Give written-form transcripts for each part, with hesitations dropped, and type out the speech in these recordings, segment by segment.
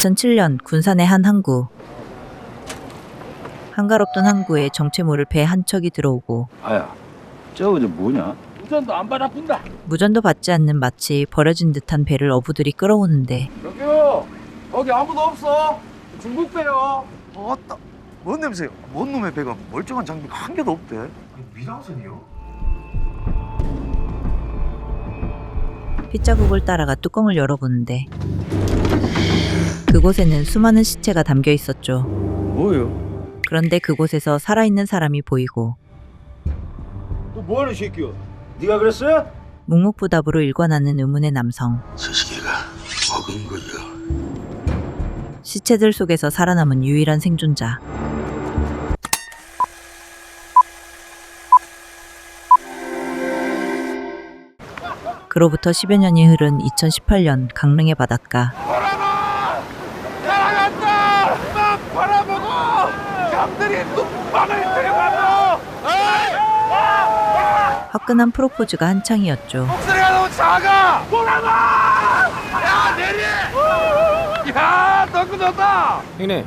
2007년 군산의 한 항구. 한가롭던 항구에 정체 모를 배 한 척이 들어오고 아야, 저거 뭐냐? 우선도 안 받아푼다. 무전도 받지 않는 마치 버려진 듯한 배를 어부들이 끌어오는데 여기요. 거기 아무도 없어. 중국 배요. 아따, 뭔 냄새요? 뭔 놈의 배가 멀쩡한 장비가 한 개도 없대. 미장선이요? 핏자국을 따라가 뚜껑을 열어보는데 그곳에는 수많은 시체가 담겨 있었죠. 뭐요? 그런데 그곳에서 살아있는 사람이 보이고 너 뭐하는 새끼야? 네가 그랬어요? 묵묵부답으로 일관하는 의문의 남성. 저 시계가 먹은 거요. 시체들 속에서 살아남은 유일한 생존자. 그로부터 10여 년이 흐른 2018년 강릉의 바닷가. 바라봐! 날아간다! 막 바라보고! 잠들이 눈방을 들여간다! 화끈한 프로포즈가 한창이었죠. 목소리가 너무 작아! 보라봐! 야, 내리! 야, 너무 좋다! 형님,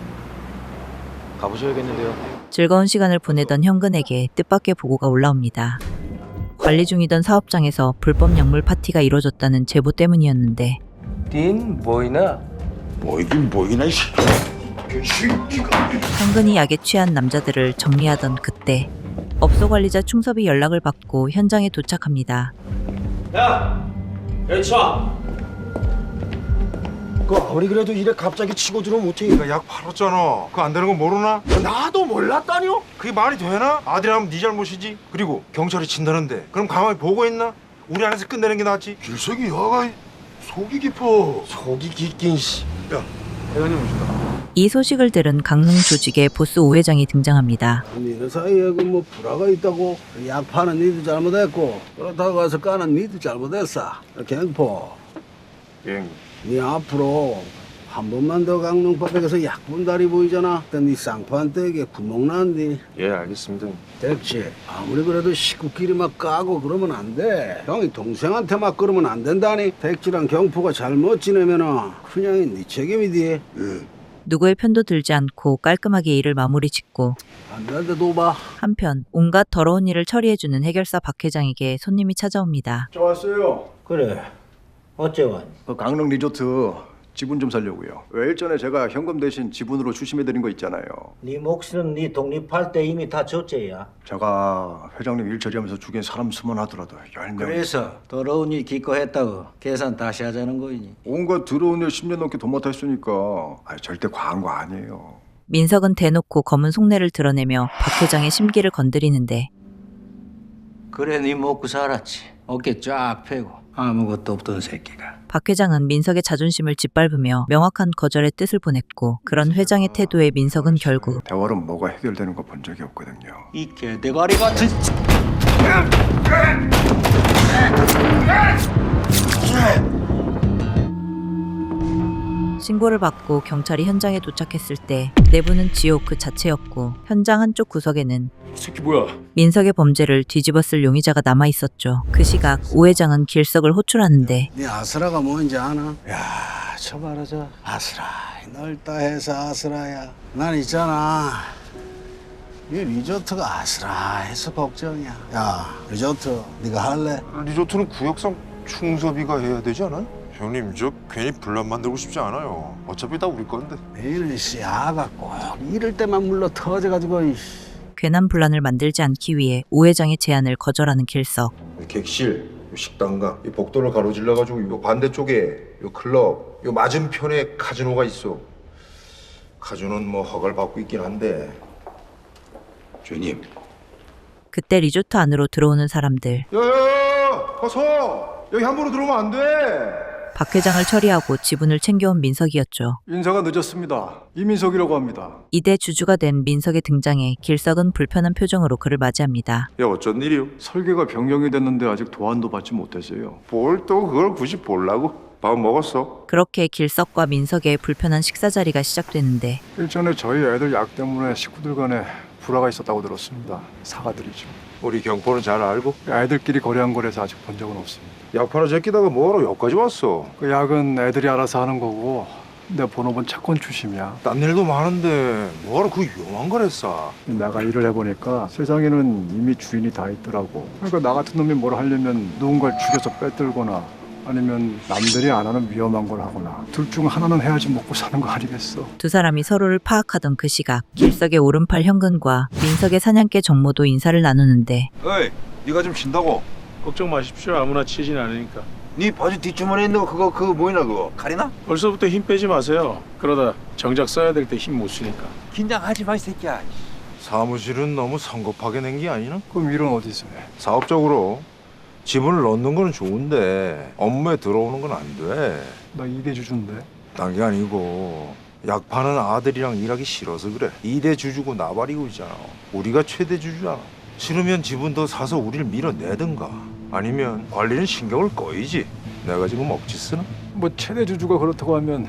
가보셔야겠는데요. 즐거운 시간을 보내던 현근에게 뜻밖의 보고가 올라옵니다. 관리 중이던 사업장에서 불법 약물 파티가 이루어졌다는 제보 때문이었는데 딘 보이나? 뭐이긴 뭐이나 이 새끼가. 현근이 약에 취한 남자들을 정리하던 그때 업소 관리자 충섭이 연락을 받고 현장에 도착합니다. 야! 여차! 그 아무리 그래도 이래 갑자기 치고 들어오면 어떻게? 약 팔았잖아. 그거 안 되는 건 모르나? 나도 몰랐다뇨? 그게 말이 되나? 아들이라면 네 잘못이지. 그리고 경찰이 친다는데 그럼 가만히 보고 있나? 우리 안에서 끝내는 게 낫지. 길석이 여가 속이 깊어. 속이 깊긴 씨. 야, 대장님 오신다. 이 소식을 들은 강릉 조직의 보스 오 회장이 등장합니다. 니네 사이에 그 불화가 있다고 약 파는 니도 잘못했고 그렇다고 가서 까는 니도 잘못했어. 경포, 예. 니 앞으로 한 번만 더 강릉바닥에서 약분다리 보이잖아. 니 쌍판댁에 구멍 난디. 예, 알겠습니다. 됐지. 아무리 그래도 식구끼리 막 까고 그러면 안 돼. 형이 동생한테 막 그러면 안 된다니. 택지랑 경포가 잘못 지내면은 그냥 니 책임이디. 누구의 편도 들지 않고 깔끔하게 일을 마무리 짓고 안 되는데 둬봐. 한편 온갖 더러운 일을 처리해주는 해결사 박 회장에게 손님이 찾아옵니다. 저 왔어요. 그래. 어째 왔니? 그 강릉 리조트 지분 좀 살려고요. 왜 일전에 제가 현금 대신 지분으로 추심해드린 거 있잖아요. 네 몫은 네 독립할 때 이미 다 줬제야. 제가 회장님 일 처리하면서 죽인 사람 수만하더라도 10명. 그래서 더러운 일 기꺼했다고 계산 다시 하자는 거이니. 온갖 들어온 일 10년 넘게 도맡아 했으니까 절대 과한 거 아니에요. 민석은 대놓고 검은 속내를 드러내며 박 회장의 심기를 건드리는데 그래 네 먹고 살았지. 어깨 쫙 펴고 아무것도 없던 새끼가. 박 회장은 민석의 자존심을 짓밟으며 명확한 거절의 뜻을 보냈고 그런 회장의 태도에 민석은 결국 대화로 뭐가 해결되는 거 본 적이 없거든요. 이 개대가리 같은 신고를 받고 경찰이 현장에 도착했을 때 내부는 지옥 그 자체였고 현장 한쪽 구석에는 새끼 뭐야? 민석의 범죄를 뒤집어쓸 용의자가 남아있었죠. 그 시각 오 회장은 길석을 호출하는데 네 아스라가 뭔지 아나? 야, 저 말하자. 아스라이 넓다 해서 아스라야. 난 있잖아. 이 리조트가 아스라해서 걱정이야. 야, 리조트 네가 할래? 리조트는 구역상 충섭이가 해야 되지 않아요? 형님, 저 괜히 분란 만들고 싶지 않아요. 어차피 다 우리 건데. 너희는 씨 아가 꼭 이럴 때만 물러 터져가지고 이씨. 괜한 분란을 만들지 않기 위해 오 회장의 제안을 거절하는 길석. 객실, 식당가, 이 복도를 가로질러가지고 요 반대쪽에 요 클럽, 요 맞은편에 카지노가 있어. 카지노는 뭐 허가를 받고 있긴 한데. 주인님. 그때 리조트 안으로 들어오는 사람들. 야야야! 어서! 여기 함부로 들어오면 안 돼! 박 회장을 처리하고 지분을 챙겨온 민석이었죠. 인사가 늦었습니다. 이민석이라고 합니다. 이대 주주가 된 민석의 등장에 길석은 불편한 표정으로 그를 맞이합니다. 야, 어쩐 일이요? 설계가 변경이 됐는데 아직 도안도 받지 못했어요. 뭘 또 그걸 굳이 보려고? 밥 먹었어? 그렇게 길석과 민석의 불편한 식사 자리가 시작되는데 일전에 저희 애들 약 때문에 식구들 간에 불화가 있었다고 들었습니다. 사과드리죠. 우리 경포는 잘 알고? 애들끼리 거래한 거라서 아직 본 적은 없습니다. 약 팔아 제끼다가 뭐하러 여기까지 왔어? 그 약은 애들이 알아서 하는 거고 내 번호번 채권 추심이야. 딴 일도 많은데 뭐하러 그 위험한 걸 했어? 내가 일을 해보니까 세상에는 이미 주인이 다 있더라고. 그러니까 나 같은 놈이 뭘 하려면 누군가를 죽여서 빼들거나 아니면 남들이 안 하는 위험한 걸 하거나 둘 중 하나는 해야지 먹고 사는 거 아니겠어. 두 사람이 서로를 파악하던 그 시각 길석의 오른팔 현근과 민석의 사냥개 정모도 인사를 나누는데 어이, 네가 좀 진다고? 걱정 마십시오. 아무나 치진 않으니까. 네 바지 뒷주머니에 있는 거 그거 뭐냐 그거? 칼이나? 벌써부터 힘 빼지 마세요. 그러다 정작 써야 될 때 힘 못 쓰니까. 긴장하지 마, 이 새끼야. 사무실은 너무 성급하게 낸 게 아니나? 그럼 일은 어디서 해? 사업적으로 지분을 넣는 건 좋은데 업무에 들어오는 건 안 돼. 나 2대 주주인데. 딴 게 아니고 약 파는 아들이랑 일하기 싫어서 그래. 2대 주주고 나발이고 있잖아. 우리가 최대 주주잖아. 싫으면 지분 더 사서 우리를 밀어내든가 아니면 관리는 신경을 꺼이지. 내가 지금 억지 쓰나? 뭐 최대 주주가 그렇다고 하면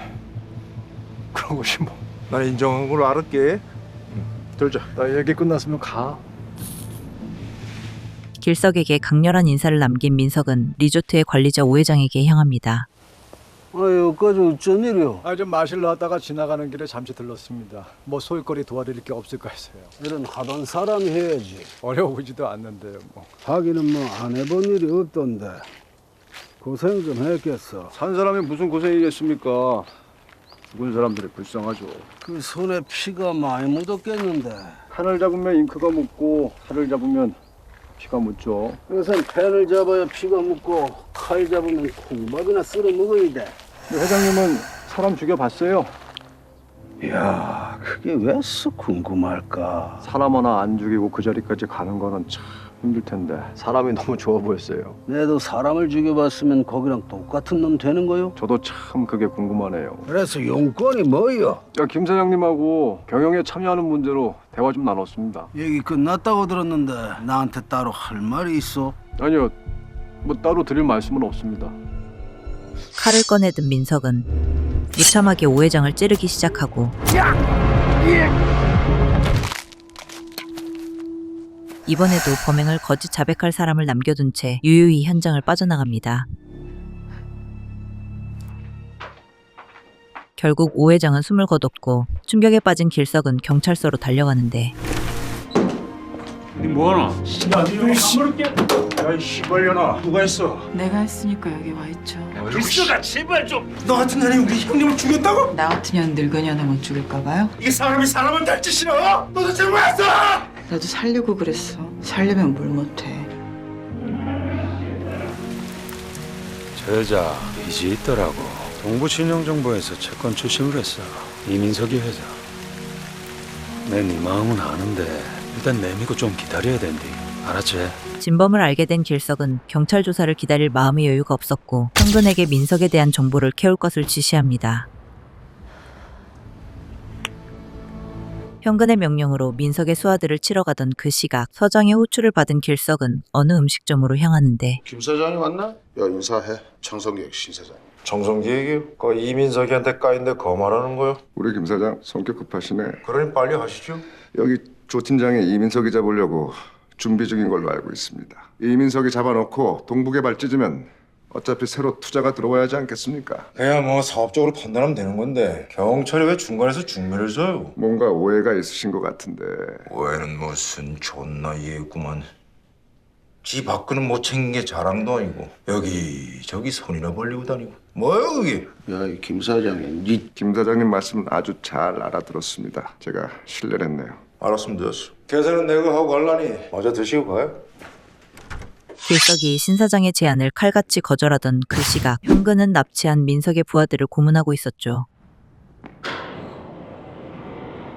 그런 것이 뭐. 난 인정한 걸로 알았게. 들자. 나 얘기 끝났으면 가. 길석에게 강렬한 인사를 남긴 민석은 리조트의 관리자 오 회장에게 향합니다. 여기까지 어쩐 일이요? 좀 마실러 하다가 지나가는 길에 잠시 들렀습니다. 뭐 소일거리 도와드릴 게 없을까 해서요. 일은 하던 사람이 해야지. 어려우지도 않는데요. 뭐. 하기는 뭐 안 해본 일이 없던데 고생 좀 했겠어. 산 사람이 무슨 고생이겠습니까? 죽은 사람들이 불쌍하죠. 그 손에 피가 많이 묻었겠는데. 칸을 잡으면 잉크가 묻고 칼을 잡으면 피가 묻죠. 요새 펜을 잡아야 피가 묻고 칼 잡으면 콩밥이나 쓸어 먹어야 돼. 회장님은 사람 죽여봤어요? 야, 그게 왜 썩 궁금할까? 사람 하나 안 죽이고 그 자리까지 가는 거는 참 힘들 텐데 사람이 너무 좋아 보였어요. 내도 사람을 죽여봤으면 거기랑 똑같은 놈 되는 거요? 저도 참 그게 궁금하네요. 그래서 용건이 뭐요? 김 사장님하고 경영에 참여하는 문제로 대화 좀 나눴습니다. 얘기 끝났다고 들었는데 나한테 따로 할 말이 있어? 아니요, 뭐 따로 드릴 말씀은 없습니다. 칼을 꺼내든 민석은 무참하게 오 회장을 찌르기 시작하고 이번에도 범행을 거짓 자백할 사람을 남겨둔 채 유유히 현장을 빠져나갑니다. 결국 오 회장은 숨을 거뒀고 충격에 빠진 길석은 경찰서로 달려가는데 니 뭐하나? 야이 씨발려나. 누가 했어? 내가 했으니까 여기 와 있죠. 글쎄가 제발 좀. 너 같은 년이 우리 형님을 죽였다고? 나 같으면 늙은이 하나 못 죽일까 봐요? 이게 사람이 사람을 달지 싫어? 너 도대체 왜 했어? 나도 살려고 그랬어. 살려면 뭘 못해. 저 여자 빚이 있더라고. 동부신용정보에서 채권 출신을 했어. 이민석이 회장. 내 네 마음은 아는데 일단 내미고 좀 기다려야 된디. 알았지? 진범을 알게 된 길석은 경찰 조사를 기다릴 마음의 여유가 없었고 현근에게 민석에 대한 정보를 캐올 것을 지시합니다. 현근의 명령으로 민석의 수하들을 치러 가던 그 시각 서장의 호출을 받은 길석은 어느 음식점으로 향하는데 김 사장이 왔나? 야, 인사해. 청성기획 신 사장. 청성기획이요? 그 이민석이한테 까인데 거 말하는 거요? 우리 김 사장 성격 급하시네. 그러니 빨리 하시죠. 여기 조 팀장이 이민석이 잡으려고 준비 중인 걸로 알고 있습니다. 이민석이 잡아놓고 동북개발 찢으면 어차피 새로 투자가 들어와야 하지 않겠습니까? 그냥 뭐 사업적으로 판단하면 되는 건데 경찰이 왜 중간에서 중매를 져요? 뭔가 오해가 있으신 것 같은데. 오해는 무슨 존나 이해했구만. 지 밖은 못 챙긴 게 자랑도 아니고 여기저기 손이나 벌리고 다니고 뭐야 그게? 야, 이 김 사장이 김 사장님 말씀은 아주 잘 알아들었습니다. 제가 실례를 했네요. 알았으면 됐어. 계산은 내가 하고 갈라니 마저 드시고 가요. 길석이 신 사장의 제안을 칼같이 거절하던 그 시각 현근은 납치한 민석의 부하들을 고문하고 있었죠.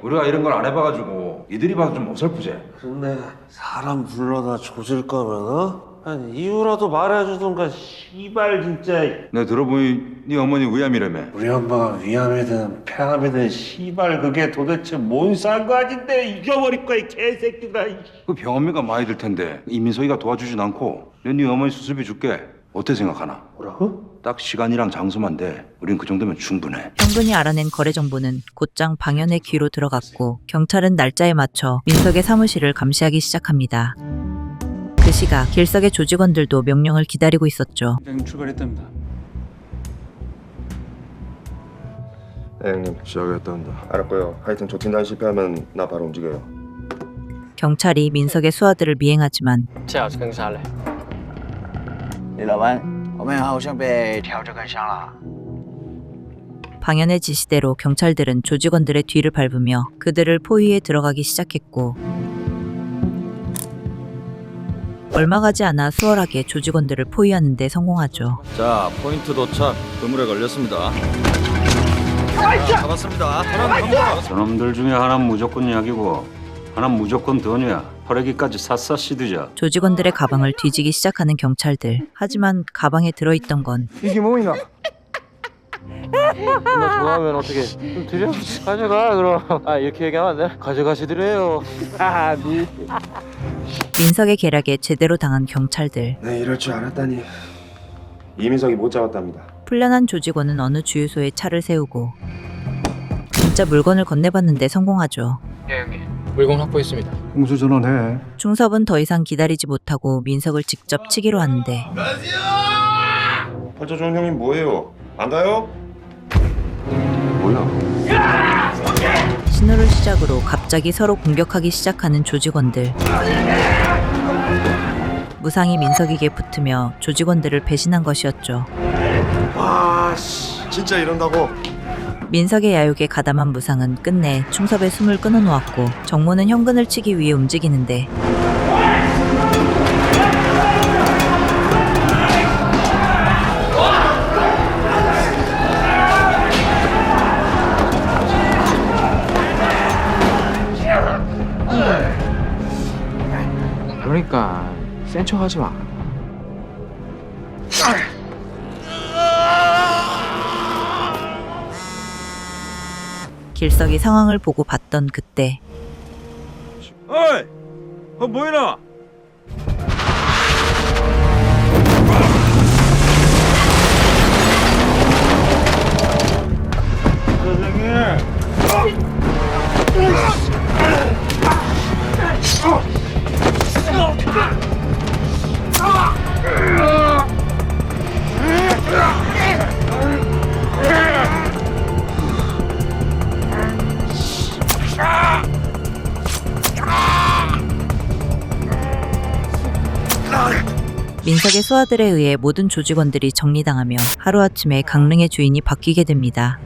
우리가 이런 걸 안 해봐가지고 이들이 봐도 좀 어설프지? 근데 사람 불러다 조질까봐 아니 이유라도 말해주던가 씨발 진짜. 내가 들어보니 네 어머니 위암이라며. 우리 엄마가 위암이든 폐암이든 씨발 그게 도대체 뭔 싼거아진데 잊어버릴 거야 이 개새끼들아. 그 병원비가 많이 들 텐데 이민석이가 도와주진 않고 내가 네 어머니 수술비 줄게. 어떻게 생각하나? 뭐라고? 딱 시간이랑 장소만 돼. 우린 그 정도면 충분해. 현근이 알아낸 거래 정보는 곧장 방연의 귀로 들어갔고 경찰은 날짜에 맞춰 민석의 사무실을 감시하기 시작합니다. 그 시각 길석의 조직원들도 명령을 기다리고 있었죠. 회장님 출발했답니다. 네 형님. 시작했단다. 알았고요. 하여튼 저 진단 실패하면 나 바로 움직여요. 경찰이 민석의 수하들을 미행하지만 这是跟上来。李老板，我们好像被调这根香了。 방연의 지시대로 경찰들은 조직원들의 뒤를 밟으며 그들을 포위해 들어가기 시작했고 얼마 가지 않아 수월하게 조직원들을 포위하는 데 성공하죠. 자, 포인트 도착. 그물에 걸렸습니다. 잡았습니다. 저놈들 중에 하나는 무조건 약이고 하나는 무조건 돈이야. 혈액이까지 샅샅이 뒤져. 조직원들의 가방을 뒤지기 시작하는 경찰들. 하지만 가방에 들어있던 건 이게 뭐이나? 너 좋아하면 어떻게 좀 드려? 가져가 그럼. 아 이렇게 얘기하면 안 돼? 가져가시드래요. 민석의 계략에 제대로 당한 경찰들. 네 이럴 줄 알았다니. 이민석이 못 잡았답니다. 풀려난 조직원은 어느 주유소에 차를 세우고 진짜 물건을 건네봤는데 성공하죠. 물건 확보했습니다. 공수전환해. 중섭은 더 이상 기다리지 못하고 민석을 직접 치기로 하는데 팔자좋은 형님 뭐예요? 안 가요? 뭐야? 신호를 시작으로 갑자기 서로 공격하기 시작하는 조직원들. 무상히 민석에게 붙으며 조직원들을 배신한 것이었죠. 와, 진짜 이런다고? 민석의 야욕에 가담한 무상은 끝내 충섭의 숨을 끊어놓았고 정모는 현근을 치기 위해 움직이는데 그러니까 센 척하지 마. 길석이 상황을 보고 봤던 그때 어이, 뭐이나? 민석의 수하들에 의해 모든 조직원들이 정리당하며 하루아침에 강릉의 주인이 바뀌게 됩니다.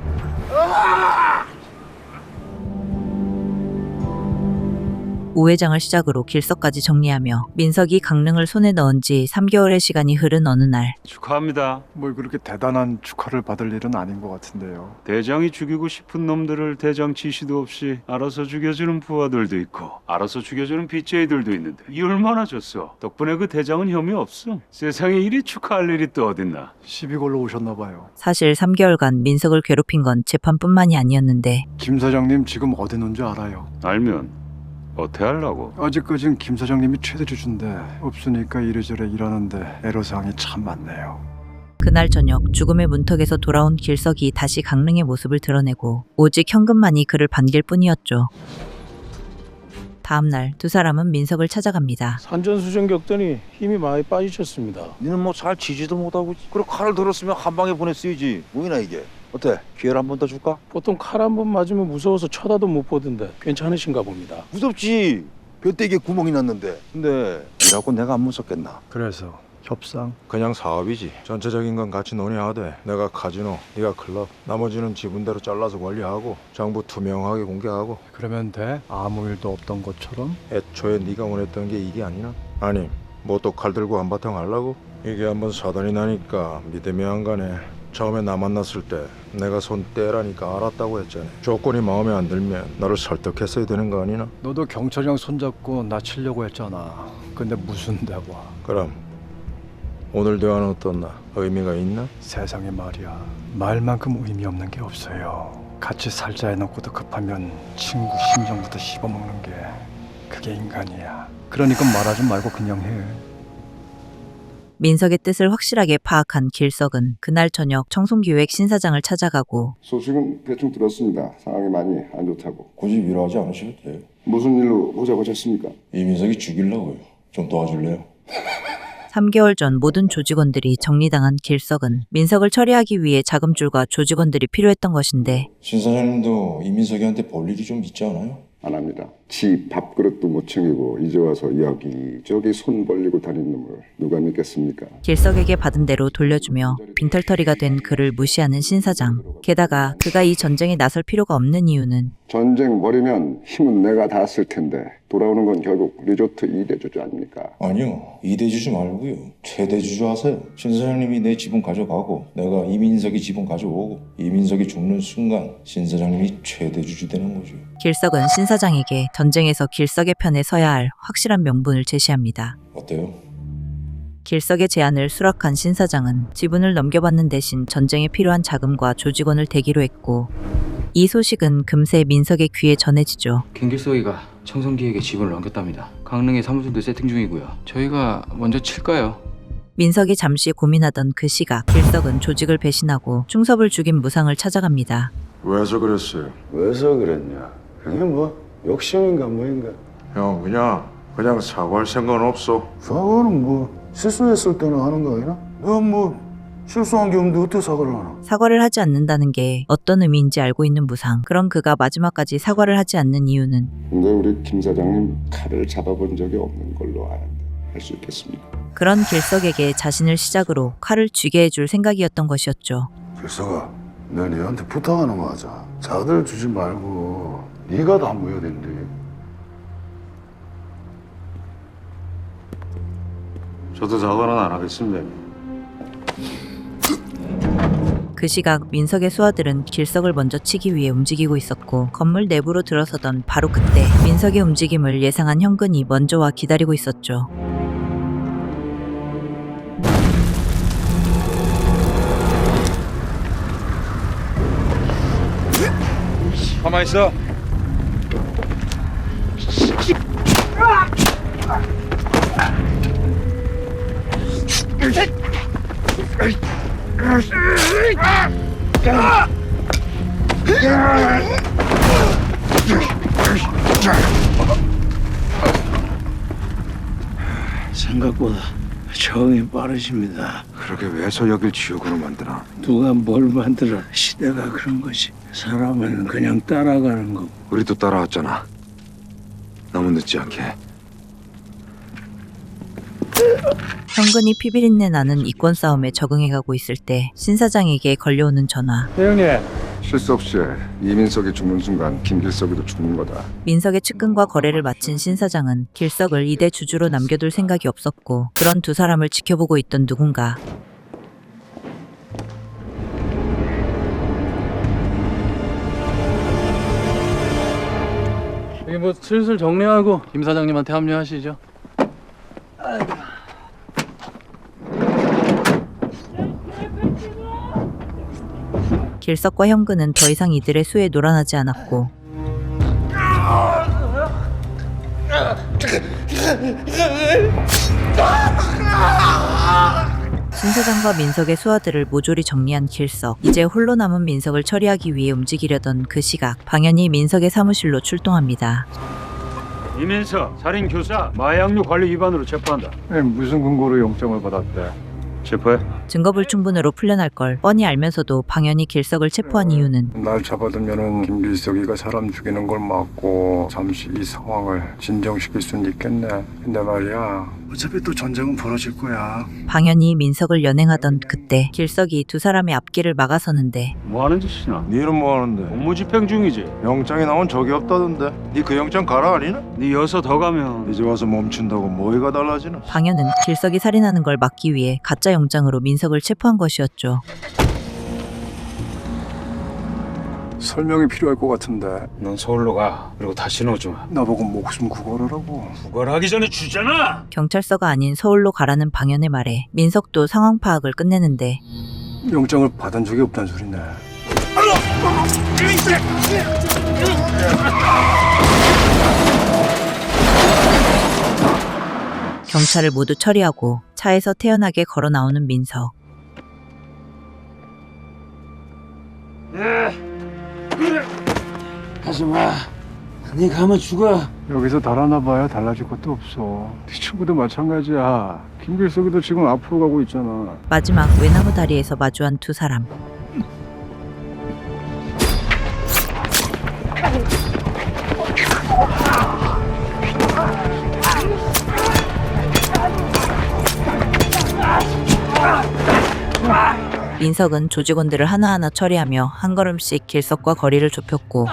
우회장을 시작으로 길석까지 정리하며 민석이 강릉을 손에 넣은 지 3개월의 시간이 흐른 어느 날 축하합니다. 뭘 그렇게 대단한 축하를 받을 일은 아닌 것 같은데요. 대장이 죽이고 싶은 놈들을 대장 지시도 없이 알아서 죽여주는 부하들도 있고 알아서 죽여주는 BJ들도 있는데 이 얼마나 줬어. 덕분에 그 대장은 혐의 없어. 세상에 이리 축하할 일이 또 어딨나. 시비 걸러 오셨나 봐요. 사실 3개월간 민석을 괴롭힌 건 재판뿐만이 아니었는데 김 사장님 지금 어디 있는지 알아요. 알면 어떻게 하려고? 아직까진 김 사장님이 최대주주인데 없으니까 이래저래 일하는데 애로사항이 참 많네요. 그날 저녁 죽음의 문턱에서 돌아온 길석이 다시 강릉의 모습을 드러내고 오직 현금만이 그를 반길 뿐이었죠. 다음날 두 사람은 민석을 찾아갑니다. 산전수전 겪더니 힘이 많이 빠지셨습니다. 니는 뭐 잘 지지도 못하고 그리고 칼을 들었으면 한 방에 보냈어야지. 뭐이나 이게? 어때? 기회를 한 번 더 줄까? 보통 칼 한 번 맞으면 무서워서 쳐다도 못 보던데 괜찮으신가 봅니다. 무섭지. 뼈대기에 구멍이 났는데. 근데 이라고 내가 안 무섭겠나? 그래서 협상? 그냥 사업이지. 전체적인 건 같이 논의하되 내가 카지노, 네가 클럽, 나머지는 지분대로 잘라서 관리하고 정부 투명하게 공개하고. 그러면 돼? 아무 일도 없던 것처럼? 애초에 네가 원했던 게 이게 아니나? 아니 뭐 또 칼 들고 한바탕 하려고? 이게 한번 사단이 나니까 믿음이 안 가네. 처음에 나 만났을 때 내가 손 떼라니까 알았다고 했잖아. 조건이 마음에 안 들면 너를 설득했어야 되는 거 아니나? 너도 경찰이랑 손잡고 나 치려고 했잖아. 근데 무슨 대화? 그럼 오늘 대화는 어떻나? 의미가 있나? 세상에 말이야. 말만큼 의미 없는 게 없어요. 같이 살자 해놓고도 급하면 친구 심정부터 씹어먹는 게 그게 인간이야. 그러니까 말하지 말고 그냥 해. 민석의 뜻을 확실하게 파악한 길석은 그날 저녁 청송기획 신사장을 찾아가고 소식은 대충 들었습니다. 상황이 많이 안 좋다고. 굳이 위로하지 않으셔도 돼요. 무슨 일로 보자고 하셨습니까? 이민석이 죽이려고요. 좀 도와줄래요? 3개월 전 모든 조직원들이 정리당한 길석은 민석을 처리하기 위해 자금줄과 조직원들이 필요했던 것인데 신 사장님도 이민석이한테 볼 일이 좀 있지 않아요? 안 합니다. 지 밥그릇도 못 챙기고 이제 와서 여기저기 손 벌리고 다니는 놈을 누가 믿겠습니까? 길석에게 받은 대로 돌려주며 빈털터리가 된 그를 무시하는 신 사장. 게다가 그가 이 전쟁에 나설 필요가 없는 이유는 전쟁 벌이면 힘은 내가 다 쓸 텐데 돌아오는 건 결국 리조트 2대주주 아닙니까? 아니요. 2대주주 말고요. 최대주주 하세요. 신 사장님이 내 지분 가져가고 내가 이민석이 지분 가져오고 이민석이 죽는 순간 신 사장님이 최대주주 되는 거죠. 길석은 신 사장에게 전쟁에서 길석의 편에 서야 할 확실한 명분을 제시합니다. 어때요? 길석의 제안을 수락한 신 사장은 지분을 넘겨받는 대신 전쟁에 필요한 자금과 조직원을 대기로 했고 이 소식은 금세 민석의 귀에 전해지죠. 김길석이가 청성기에게 지분을 넘겼답니다. 강릉에 사무실도 세팅 중이고요. 저희가 먼저 칠까요? 민석이 잠시 고민하던 그 시각 길석은 조직을 배신하고 충섭을 죽인 무상을 찾아갑니다. 왜서 그랬어요? 왜서 그랬냐? 그게 뭐 욕심인가 뭐인가? 형 그냥 사과할 생각은 없어. 사과는 뭐 실수했을 때는 하는 거 아니나? 너 뭐 실수한 게 없는데 어떻게 사과를 하나? 사과를 하지 않는다는 게 어떤 의미인지 알고 있는 무상. 그럼 그가 마지막까지 사과를 하지 않는 이유는? 근데 우리 김 사장님 칼을 잡아본 적이 없는 걸로 아는데 할 수 있겠습니까? 그런 길석에게 자신을 시작으로 칼을 쥐게 해줄 생각이었던 것이었죠. 길석아, 내가 너한테 부탁 하나 하자. 자들 주지 말고 네가 다 모여야 된대. 저도 사과는 안 하겠습니다. 그 시각 민석의 수하들은 길석을 먼저 치기 위해 움직이고 있었고 건물 내부로 들어서던 바로 그때 민석의 움직임을 예상한 현근이 먼저 와 기다리고 있었죠. 가만히 있어. 생각보다 정이 빠르십니다. 그렇게 왜서 여길 지옥으로 만드나? 누가 뭘 만들어 시대가 그런 거지. 사람은 그냥 따라가는 거고. 우리도 따라왔잖아. 너무 늦지 않게. 현근이 피비린내 나는 이권 싸움에 적응해가고 있을 때 신 사장에게 걸려오는 전화. 형님. 실수 없이 이민석이 죽는 순간 김길석이도 죽는 거다. 민석의 측근과 거래를 마친 신 사장은 길석을 2대 주주로 남겨둘 생각이 없었고 그런 두 사람을 지켜보고 있던 누군가. 여기 뭐 슬슬 정리하고 김 사장님한테 합류하시죠. 길석과 현근은 더 이상 이들의 수에 놀아나지 않았고 신 사장과 민석의 수하들을 모조리 정리한 길석. 이제 홀로 남은 민석을 처리하기 위해 움직이려던 그 시각 방연이 민석의 사무실로 출동합니다. 이민석 살인 교사 마약류 관리 위반으로 체포한다. 무슨 근거로 영장을 받았대? 체포해. 증거불충분으로 풀려날 걸 뻔히 알면서도 방연이 길석을 체포한 이유는 날 잡아두면은 김길석이가 사람 죽이는 걸 막고 잠시 이 상황을 진정시킬 수는 있겠네. 근데 말이야, 어차피 또 전쟁은 벌어질 거야. 방연이 민석을 연행하던 그때 길석이 두 사람의 앞길을 막아서는데 뭐 하는 짓이냐? 니는 뭐 하는데? 업무집행 중이지. 영장이 나온 적이 없다던데. 니 그 영장 가라 아니나? 네 여서 더 가면 이제 와서 멈춘다고 뭐가 달라지나? 방연은 길석이 살인하는 걸 막기 위해 가짜 영장으로 민석을 체포한 것이었죠. 설명이 필요할 것 같은데. 넌 서울로 가. 그리고 다시는 오지 마. 나보고 목숨 구걸하라고. 구걸하기 전에 주잖아. 경찰서가 아닌 서울로 가라는 방연의 말에 민석도 상황 파악을 끝내는데 영장을 받은 적이 없단 소리네. 경찰을 모두 처리하고 차에서 태연하게 걸어 나오는 민석. 가지마. 네 가면 죽어. 여기서 달아나 봐야 달라질 것도 없어. 네 친구도 마찬가지야. 김길석이도 지금 앞으로 가고 있잖아. 마지막 외나무 다리에서 마주한 두 사람. 민석은 조직원들을 하나하나 처리하며 한 걸음씩 길석과 거리를 좁혔고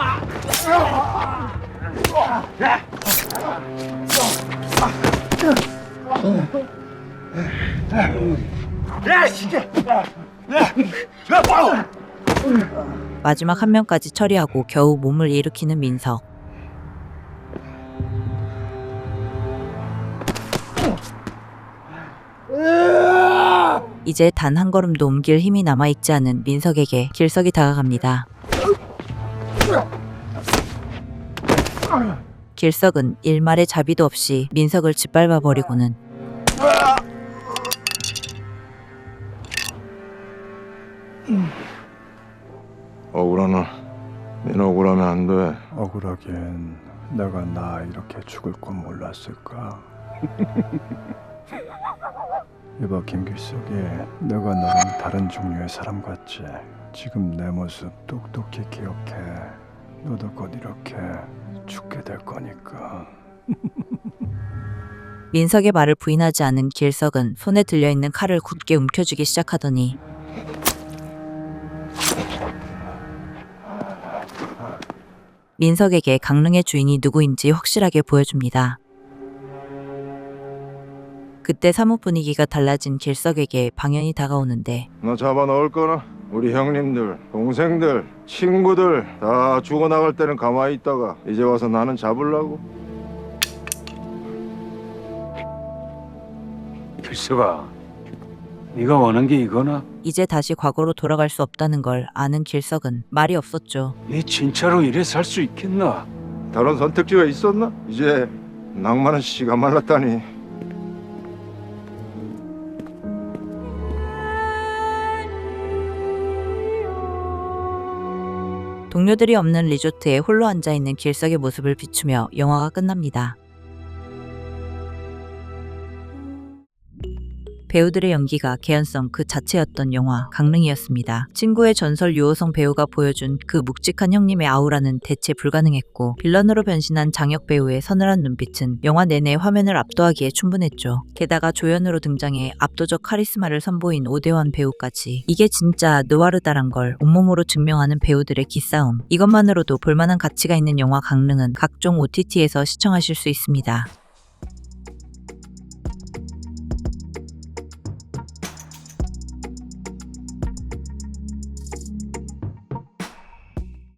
마지막 한 명까지 처리하고 겨우 몸을 일으키는 민석. 이제 단 한 걸음도 옮길 힘이 남아있지 않은 민석에게 길석이 다가갑니다. 길석은 일말의 자비도 없이 민석을 짓밟아버리고는 억울하나? 닌 억울하면 안 돼. 억울하긴 내가 나 이렇게 죽을 건 몰랐을까. 이봐 김길석이, 내가 너랑 다른 종류의 사람 같지? 지금 내 모습 똑똑히 기억해. 너도 곧 이렇게 죽게 될 거니까. 민석의 말을 부인하지 않은 길석은 손에 들려있는 칼을 굳게 움켜쥐기 시작하더니 민석에게 강릉의 주인이 누구인지 확실하게 보여줍니다. 그때 사뭇 분위기가 달라진 길석에게 방연이 다가오는데 너 잡아 넣을 거나? 우리 형님들, 동생들, 친구들 다 죽어나갈 때는 가만히 있다가 이제 와서 나는 잡으려고? 길석아, 네가 원한 게 이거나? 이제 다시 과거로 돌아갈 수 없다는 걸 아는 길석은 말이 없었죠. 네 진짜로 이래 살 수 있겠나? 다른 선택지가 있었나? 이제 낭만은 씨가 말랐다니. 동료들이 없는 리조트에 홀로 앉아있는 길석의 모습을 비추며 영화가 끝납니다. 배우들의 연기가 개연성 그 자체였던 영화 강릉이었습니다. 친구의 전설 유호성 배우가 보여준 그 묵직한 형님의 아우라는 대체 불가능했고 빌런으로 변신한 장혁 배우의 서늘한 눈빛은 영화 내내 화면을 압도하기에 충분했죠. 게다가 조연으로 등장해 압도적 카리스마를 선보인 오대환 배우까지. 이게 진짜 느와르다란 걸 온몸으로 증명하는 배우들의 기싸움. 이것만으로도 볼만한 가치가 있는 영화 강릉은 각종 OTT에서 시청하실 수 있습니다.